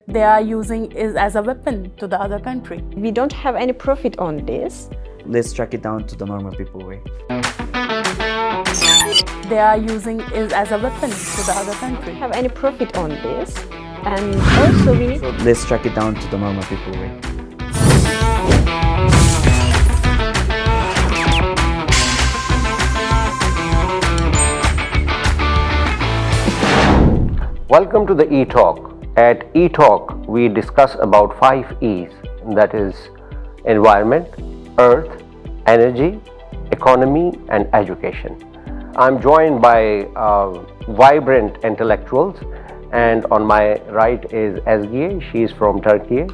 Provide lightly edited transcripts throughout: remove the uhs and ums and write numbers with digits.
they are using is as a weapon to the other country. We don't have any profit on this. Let's track it down to the normal people way. They are using is as a weapon to the other country. Have any profit on this, and also we need. So let's track it down to the normal people way. Welcome to the E-Talk. At E-Talk, we discuss about 5 E's, that is environment, earth, energy, economy, and education. I'm joined by vibrant intellectuals, and on my right is Ezgiye. She is from Turkey,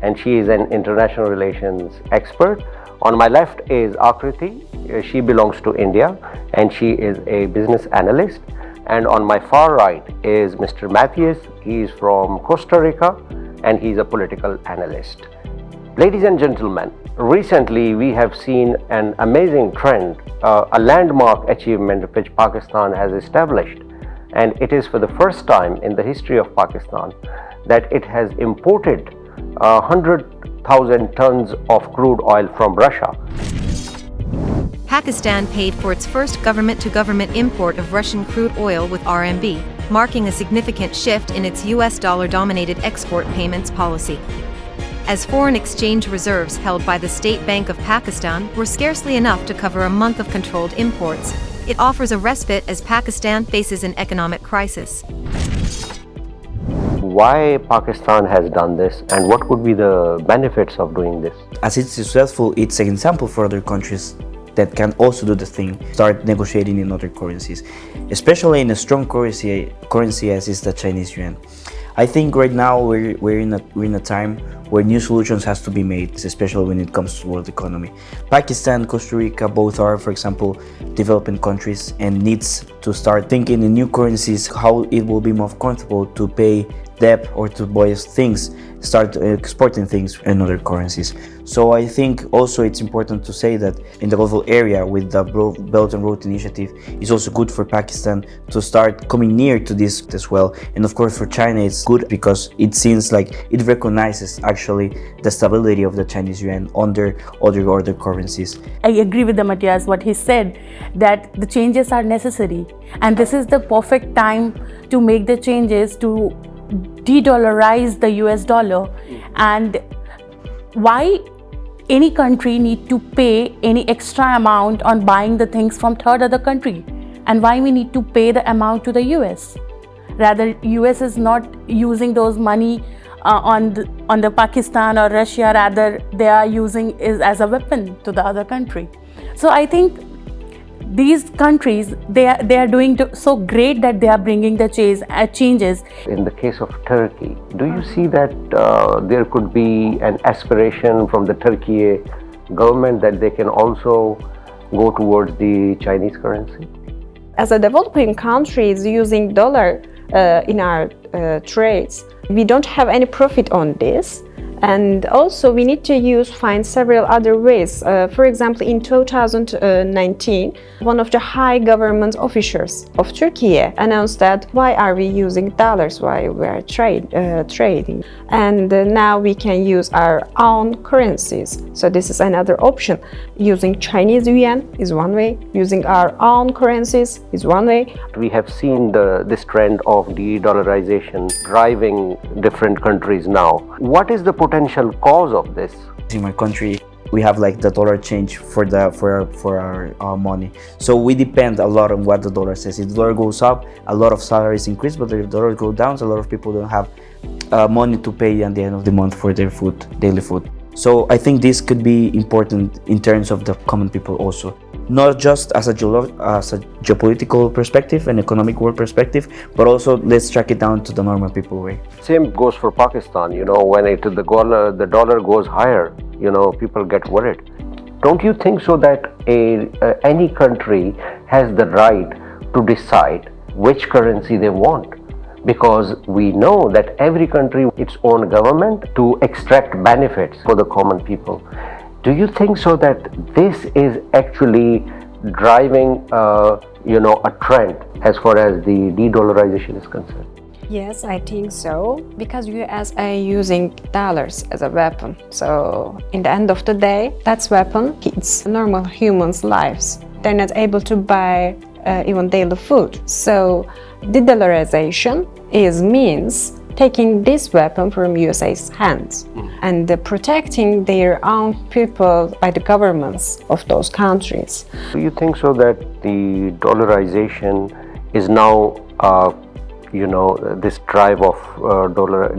and she is an international relations expert. On my left is Akriti. She belongs to India, and she is a business analyst. And on my far right is Mr. Matthias. He is from Costa Rica, and he's a political analyst. Ladies and gentlemen, recently we have seen an amazing trend, a landmark achievement which Pakistan has established, and it is for the first time in the history of Pakistan that it has imported 100,000 tons of crude oil from Russia. Pakistan paid for its first government-to-government import of Russian crude oil with RMB, marking a significant shift in its US dollar-dominated export payments policy. As foreign exchange reserves held by the State Bank of Pakistan were scarcely enough to cover a month of controlled imports, it offers a respite as Pakistan faces an economic crisis. Why Pakistan has done this, and what could be the benefits of doing this? As it's successful, it's an example for other countries that can also do the thing, start negotiating in other currencies, especially in a strong currency as is the Chinese yuan. I think right now we're in a time where new solutions has to be made, especially when it comes to world economy. Pakistan, Costa Rica, both are, for example, developing countries and needs to start thinking in new currencies, how it will be more comfortable to pay debt or to buy things, start exporting things in other currencies. So I think also it's important to say that in the global area with the Belt and Road Initiative, it's also good for Pakistan to start coming near to this as well. And of course for China it's good because it seems like it recognizes actually the stability of the Chinese yuan under other currencies. I agree with the Matthias what he said, that the changes are necessary, and this is the perfect time to make the changes to de-dollarize the US dollar. And why any country need to pay any extra amount on buying the things from third other country, and why we need to pay the amount to the US? Rather, US is not using those money on the Pakistan or Russia, rather they are using is as a weapon to the other country. So I think these countries, they are doing so great that they are bringing the changes. In the case of Turkey, do you see that there could be an aspiration from the Turkey government that they can also go towards the Chinese currency? As a developing countries using dollar in our trades, we don't have any profit on this. And also we need to find several other ways. For example, in 2019, one of the high government officials of Turkey announced that why are we using dollars while we are trading? And now we can use our own currencies. So this is another option. Using Chinese yuan is one way. Using our own currencies is one way. We have seen this trend of de-dollarization driving different countries now. What is the potential cause of this? In my country, we have like the dollar change for our money. So we depend a lot on what the dollar says. If the dollar goes up, a lot of salaries increase, but if the dollar goes down, a lot of people don't have money to pay at the end of the month for their food, daily food. So I think this could be important in terms of the common people also. Not just as a geopolitical perspective and economic world perspective, but also let's track it down to the normal people way. Same goes for Pakistan. When the dollar goes higher, people get worried. Don't you think so that any country has the right to decide which currency they want? Because we know that every country its own government to extract benefits for the common people. Do you think so that this is actually driving a trend as far as the de-dollarization is concerned? Yes, I think so. Because US are using dollars as a weapon. So in the end of the day, that weapon hits normal humans' lives. They're not able to buy even daily food. So de-dollarization means taking this weapon from USA's hands and protecting their own people by the governments of those countries. Do you think so that the dollarization is now, this drive of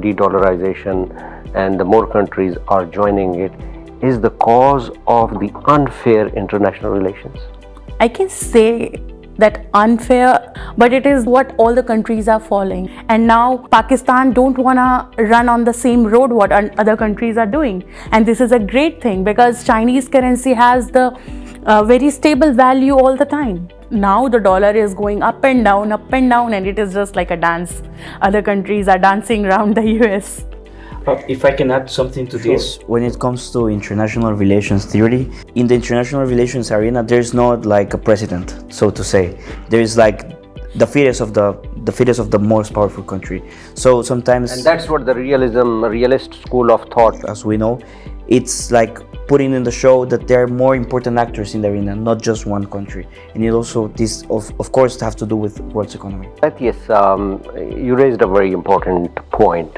de-dollarization and the more countries are joining it is the cause of the unfair international relations? I can say that unfair, but it is what all the countries are following. And now Pakistan don't wanna run on the same road what other countries are doing. And this is a great thing because Chinese currency has the very stable value all the time. Now the dollar is going up and down, and it is just like a dance. Other countries are dancing around the US. If I can add something to this, when it comes to international relations theory, in the international relations arena, there's not like a president, so to say. There is like the fetus of the most powerful country. So sometimes, and that's what the realist school of thought, as we know, it's like putting in the show that there are more important actors in the arena, not just one country. And it also, this of course have to do with world's economy. Yes, you raised a very important point.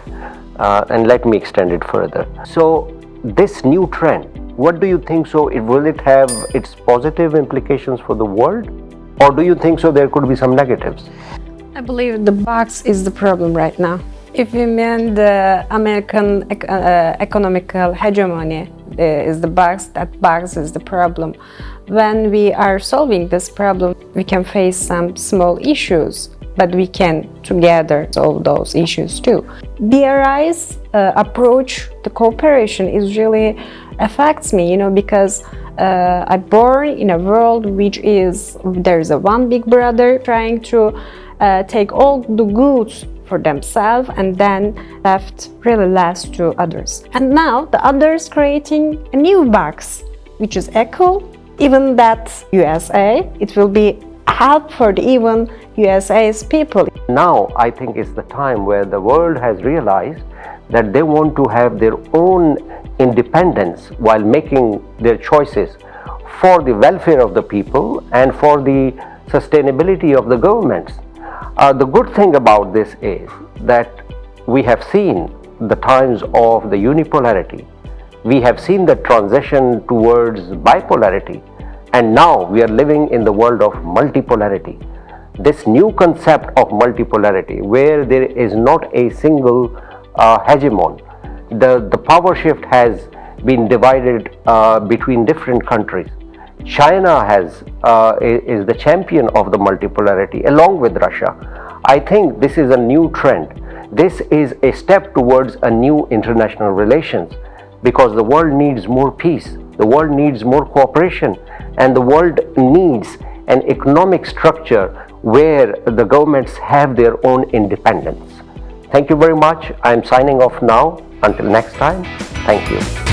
And let me extend it further. So this new trend, what do you think so? Will it have its positive implications for the world? Or do you think so there could be some negatives? I believe the box is the problem right now. If we mean the American economical hegemony is the box, that box is the problem. When we are solving this problem, we can face some small issues, but we can together solve those issues too. BRI's approach to cooperation is really affects me, because I'm born in a world which is, there's a one big brother trying to take all the goods for themselves and then left really less to others. And now the others creating a new box, which is equal, even that USA, it will be help for the even USA's people. Now I think it's the time where the world has realized that they want to have their own independence while making their choices for the welfare of the people and for the sustainability of the governments. The good thing about this is that we have seen the times of the unipolarity. We have seen the transition towards bipolarity, and now we are living in the world of multipolarity. This new concept of multipolarity, where there is not a single hegemon, the power shift has been divided between different countries. China is the champion of the multipolarity along with Russia. I think this is a new trend. This is a step towards a new international relations, because the world needs more peace, the world needs more cooperation, and the world needs an economic structure where the governments have their own independence. Thank you very much. I am signing off now. Until next time, thank you.